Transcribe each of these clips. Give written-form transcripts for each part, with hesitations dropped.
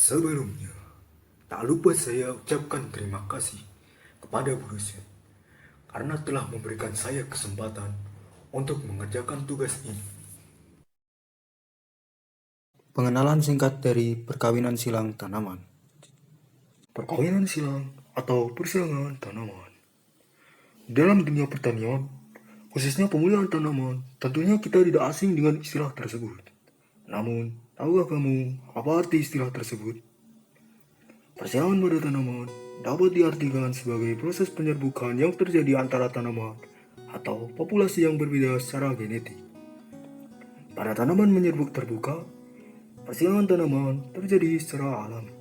Sebelumnya, tak lupa saya ucapkan terima kasih kepada Bu dosen karena telah memberikan saya kesempatan untuk mengerjakan tugas ini. Pengenalan singkat dari perkawinan silang tanaman. Perkawinan silang atau persilangan tanaman. Dalam dunia pertanian, khususnya pemulihan tanaman, tentunya kita tidak asing dengan istilah tersebut. Namun, tahukah kamu apa arti istilah tersebut? Persilangan pada tanaman dapat diartikan sebagai proses penyerbukan yang terjadi antara tanaman atau populasi yang berbeda secara genetik. Pada tanaman menyerbuk terbuka, persilangan tanaman terjadi secara alami,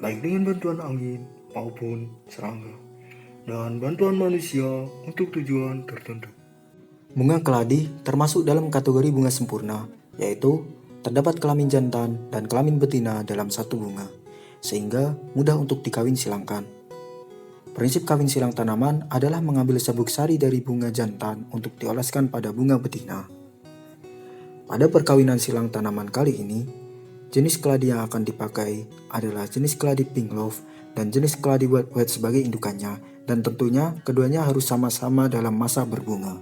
baik dengan bantuan angin maupun serangga, dan bantuan manusia untuk tujuan tertentu. Bunga keladi termasuk dalam kategori bunga sempurna, yaitu terdapat kelamin jantan dan kelamin betina dalam satu bunga, sehingga mudah untuk dikawin silangkan. Prinsip kawin silang tanaman adalah mengambil serbuk sari dari bunga jantan untuk dioleskan pada bunga betina. Pada perkawinan silang tanaman kali ini, jenis keladi yang akan dipakai adalah jenis keladi pink love dan jenis keladi white sebagai indukannya, dan tentunya keduanya harus sama-sama dalam masa berbunga.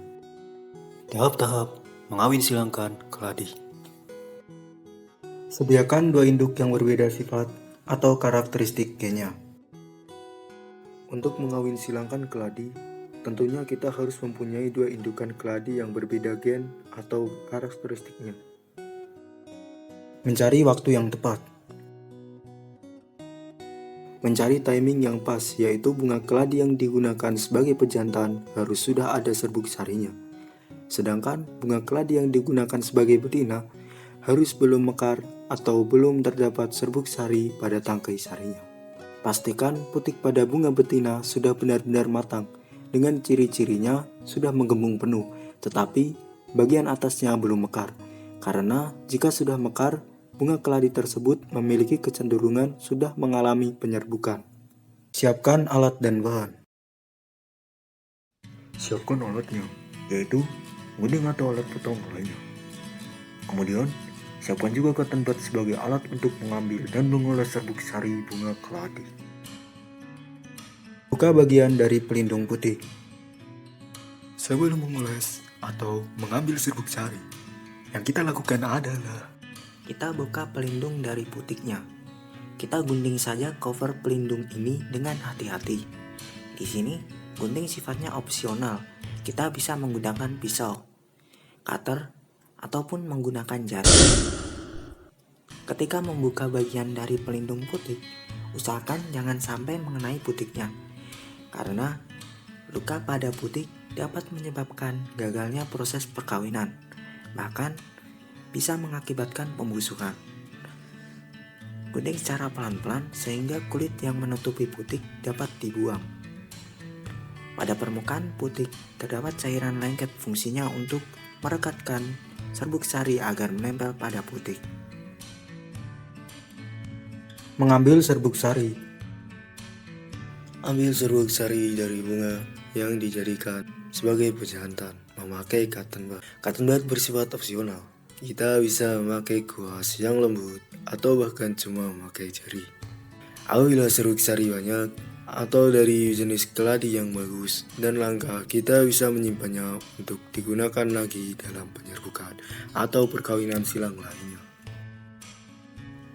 Tahap-tahap mengawin silangkan keladi. Sediakan dua induk yang berbeda sifat atau karakteristik gennya. Untuk mengawin silangkan keladi, tentunya kita harus mempunyai dua indukan keladi yang berbeda gen atau karakteristiknya. Mencari waktu yang tepat. Mencari timing yang pas, yaitu bunga keladi yang digunakan sebagai pejantan harus sudah ada serbuk sarinya. Sedangkan bunga keladi yang digunakan sebagai betina harus belum mekar atau belum terdapat serbuk sari pada tangkai sarinya. Pastikan putik pada bunga betina sudah benar-benar matang dengan ciri-cirinya sudah menggembung penuh, tetapi bagian atasnya belum mekar. Karena jika sudah mekar, bunga keladi tersebut memiliki kecenderungan sudah mengalami penyerbukan. Siapkan alat dan bahan. Siapkan alatnya, yaitu gunting atau alat potong lainnya. Kemudian, siapkan juga cotton bud sebagai alat untuk mengambil dan mengolah serbuk sari bunga keladi. Buka bagian dari pelindung putih. Sebelum mengoles atau mengambil serbuk sari, yang kita lakukan adalah Kita buka pelindung dari putiknya. Kita gunting saja cover pelindung ini dengan hati-hati. Di sini, gunting sifatnya opsional. Kita bisa menggunakan pisau, cutter, ataupun menggunakan jari. Ketika membuka bagian dari pelindung putik, usahakan jangan sampai mengenai putiknya, karena luka pada putik dapat menyebabkan gagalnya proses perkawinan, bahkan bisa mengakibatkan pembusukan. Gunting secara pelan-pelan sehingga kulit yang menutupi putik dapat dibuang. Pada permukaan putik terdapat cairan lengket, fungsinya untuk merekatkan serbuk sari agar menempel pada putik. Mengambil serbuk sari. Ambil serbuk sari dari bunga yang dijadikan sebagai pejantan memakai cotton bud. Cotton bud bersifat opsional. Kita bisa memakai kuas yang lembut atau bahkan cuma memakai jari. Apabila serbuk sari banyak atau dari jenis keladi yang bagus dan langka, kita bisa menyimpannya untuk digunakan lagi dalam penyerbukan atau perkawinan silang lainnya.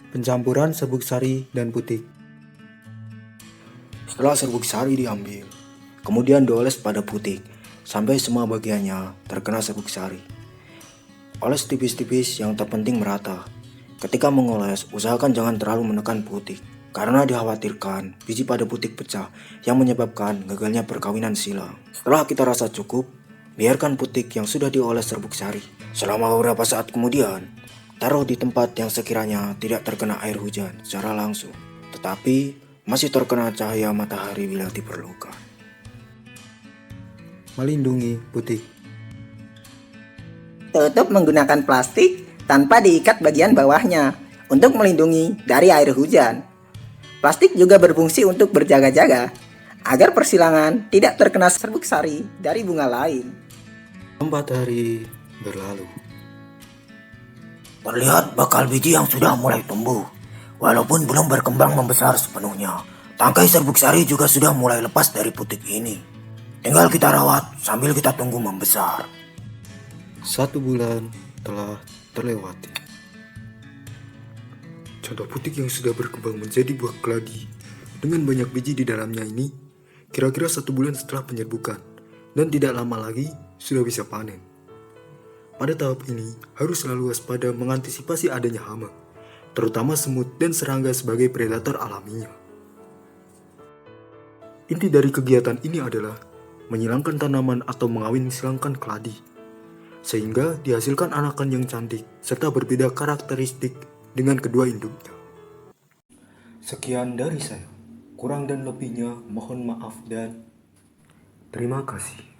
Pencampuran serbuk sari dan putik. Setelah serbuk sari diambil, kemudian dioles pada putik sampai semua bagiannya terkena serbuk sari. Oles tipis-tipis, yang terpenting merata. Ketika mengoles, usahakan jangan terlalu menekan putik, karena dikhawatirkan biji pada putik pecah yang menyebabkan gagalnya perkawinan silang. Setelah kita rasa cukup, biarkan putik yang sudah dioles serbuk sari. Selama beberapa saat kemudian, taruh di tempat yang sekiranya tidak terkena air hujan secara langsung, tetapi masih terkena cahaya matahari bila diperlukan. Melindungi putik. Tutup menggunakan plastik tanpa diikat bagian bawahnya untuk melindungi dari air hujan. Plastik juga berfungsi untuk berjaga-jaga agar persilangan tidak terkena serbuk sari dari bunga lain. 4 hari berlalu. Terlihat bakal biji yang sudah mulai tumbuh. Walaupun belum berkembang membesar sepenuhnya, tangkai serbuk sari juga sudah mulai lepas dari putik ini. Tinggal kita rawat sambil kita tunggu membesar. 1 bulan telah terlewati. Contoh putik yang sudah berkembang menjadi buah keladi dengan banyak biji di dalamnya ini kira-kira 1 bulan setelah penyerbukan dan tidak lama lagi sudah bisa panen. Pada tahap ini harus selalu waspada mengantisipasi adanya hama, terutama semut dan serangga sebagai predator alaminya. Inti dari kegiatan ini adalah menyilangkan tanaman atau mengawin silangkan keladi, sehingga dihasilkan anakan yang cantik serta berbeda karakteristik dengan kedua induknya. Sekian dari saya. Kurang dan lebihnya mohon maaf dan terima kasih.